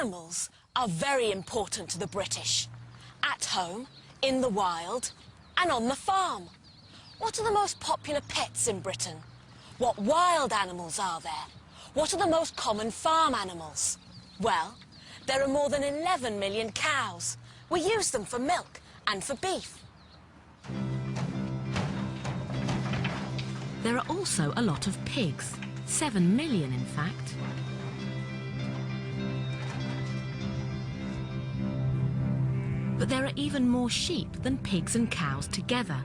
Animals are very important to the British. At home, in the wild, and on the farm. What are the most popular pets in Britain? What wild animals are there? What are the most common farm animals? Well, there are more than 11 million cows. We use them for milk and for beef. There are also a lot of pigs, 7 million in fact. But there are even more sheep than pigs and cows together.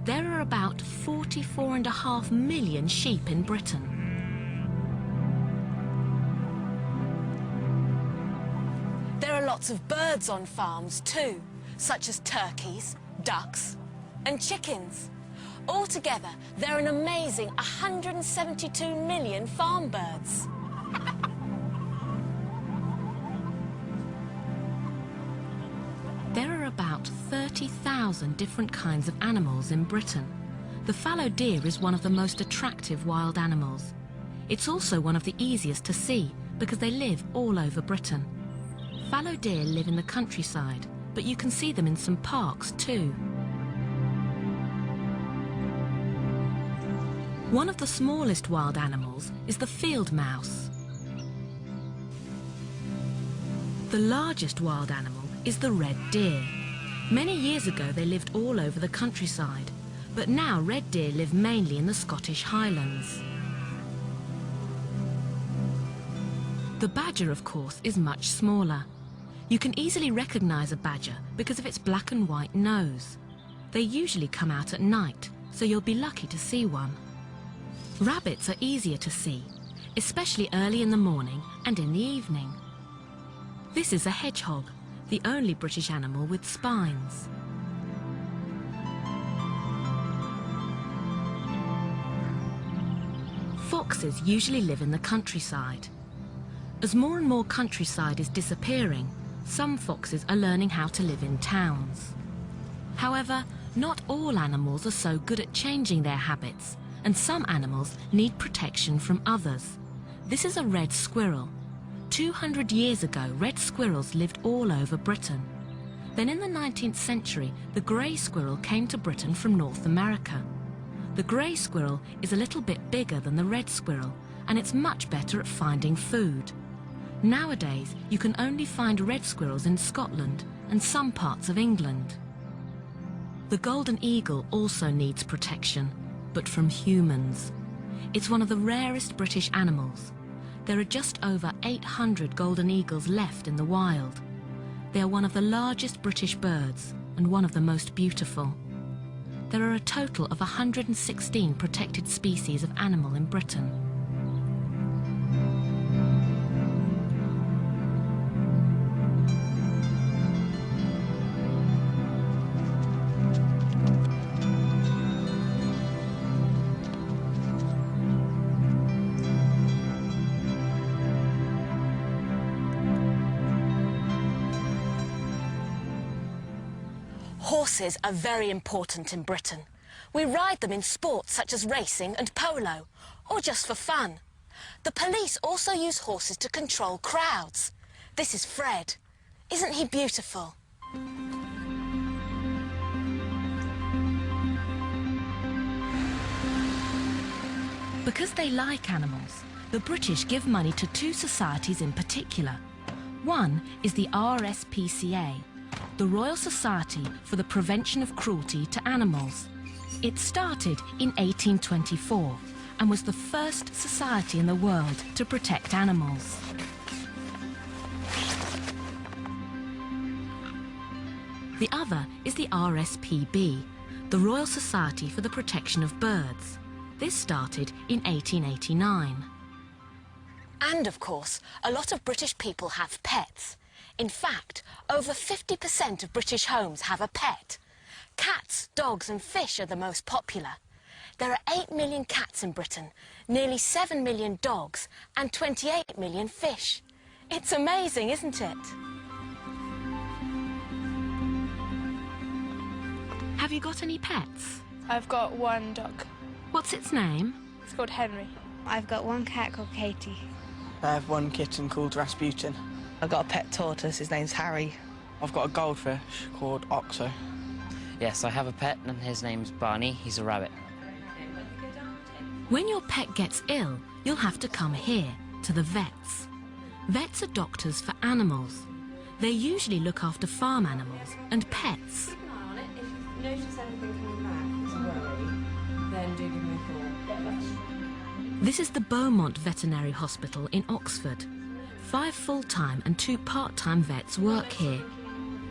There are about 44.5 million sheep in Britain. There are lots of birds on farms too, such as turkeys, ducks and chickens. Altogether, there are an amazing 172 million farm birds. There are about 30,000 different kinds of animals in Britain. The fallow deer is one of the most attractive wild animals. It's also one of the easiest to see because they live all over Britain. Fallow deer live in the countryside, but you can see them in some parks too. One of the smallest wild animals is the field mouse. The largest wild animal is the red deer. Many years ago they lived all over the countryside, but now red deer live mainly in the Scottish Highlands. The badger, of course, is much smaller. You can easily recognise a badger because of its black and white nose. They usually come out at night, so you'll be lucky to see one. Rabbits are easier to see, especially early in the morning and in the evening. This is a hedgehog, the only British animal with spines. Foxes usually live in the countryside. As more and more countryside is disappearing, some foxes are learning how to live in towns. However, not all animals are so good at changing their habits, and some animals need protection from others. This is a red squirrel. 200 years ago, red squirrels lived all over Britain. Then in the 19th century, the grey squirrel came to Britain from North America. The grey squirrel is a little bit bigger than the red squirrel, and it's much better at finding food. Nowadays, you can only find red squirrels in Scotland and some parts of England. The golden eagle also needs protection, but from humans. It's one of the rarest British animals. There are just over 800 golden eagles left in the wild. They are one of the largest British birds and one of the most beautiful. There are a total of 116 protected species of animal in Britain. Horses are very important in Britain. We ride them in sports such as racing and polo, or just for fun. The police also use horses to control crowds. This is Fred. Isn't he beautiful? Because they like animals, the British give money to two societies in particular. One is the RSPCA, the Royal Society for the Prevention of Cruelty to Animals. It started in 1824 and was the first society in the world to protect animals. The other is the RSPB, the Royal Society for the Protection of Birds. This started in 1889. And of course, a lot of British people have pets. In fact, over 50% of British homes have a pet. Cats, dogs and fish are the most popular. There are 8 million cats in Britain, nearly 7 million dogs and 28 million fish. It's amazing, isn't it? Have you got any pets? I've got one dog. What's its name? It's called Henry. I've got one cat called Katie. I have one kitten called Rasputin. I've got a pet tortoise, his name's Harry. I've got a goldfish called Oxo. Yes, I have a pet and his name's Barney. He's a rabbit. When your pet gets ill, you'll have to come here, to the vets. Vets are doctors for animals. They usually look after farm animals and pets. Keep an eye on it. If you notice anything coming back as a worry, then do give me a call. This is the Beaumont Veterinary Hospital in Oxford. 5 full-time and 2 part-time vets work here.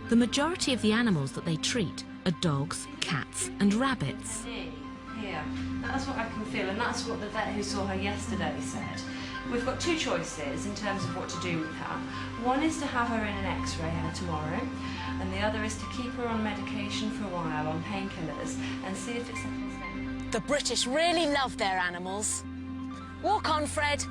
The majority of the animals that they treat are dogs, cats and rabbits. Here, that's what I can feel, and that's what the vet who saw her yesterday said. We've got 2 choices in terms of what to do with her. One is to have her in an x-ray tomorrow, and the other is to keep her on medication for a while, on painkillers, and see if it settles down. The British really love their animals. Walk on, Fred.